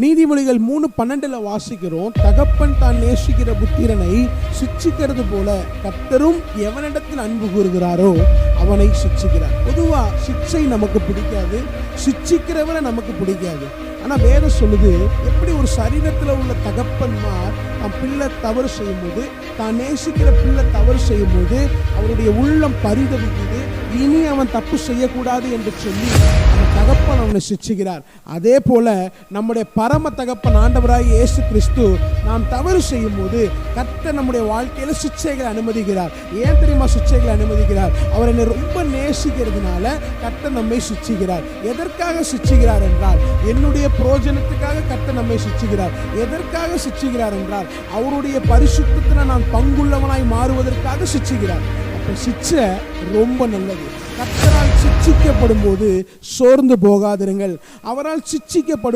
நீதிமொழிகள் 3:12 வாசிக்கிறோம், தகப்பன் தான் நேசிக்கிற புத்திரனை சிட்சிக்கிறது போல கர்த்தரும் எவனிடத்தில் அன்பு கூறுகிறாரோ அவனை சிட்சிக்கிறார். பொதுவா சிட்சை நமக்கு பிடிக்காது, சிட்சிக்கிறவரை நமக்கு பிடிக்காது. ஆனா வேதம் சொல்லுது, எப்படி ஒரு சரீரத்தில் உள்ள தகப்பன்மார் தன் பிள்ளை தவறு செய்யும் போது, தான் நேசிக்கிற பிள்ளை தவறு செய்யும் போது அவருடைய உள்ளம் பரிதவிக்குது, இனி அவன் தப்பு செய்யக்கூடாது என்று சொல்லி அந்த தகப்பன் அவனை சிட்சிக்கிறார். அதே போல நம்முடைய பரம தகப்பன் ஆண்டவராய் இயேசு கிறிஸ்து நாம் தவறு செய்யும் போது கர்த்தர் நம்முடைய வாழ்க்கையில சிட்சைகளை அனுமதிக்கிறார். ஏன் தெரியுமா சிட்சைகளை அனுமதிக்கிறார்? அவர் என்னை ரொம்ப நேசிக்கிறதுனால கர்த்தர் நம்மை சிட்சிக்கிறார். எதற்காக சிட்சிக்கிறார் என்றால், என்னுடைய பிரயோஜனத்துக்காக கர்த்தர் நம்மை சிட்சிக்கிறார். எதற்காக சிட்சிக்கிறார் என்றால், அவருடைய பரிசுத்தத்தில் நான் பங்குள்ளவனாய் மாறுவதற்காக சிட்சிக்கிறார். அப்ப சிட்சை ரொம்ப நல்லது. கர்த்தரால் சிட்சிக்கப்படும் போது சோர்ந்து போகாதிருங்கள். அவரால் சிட்சிக்கப்படும்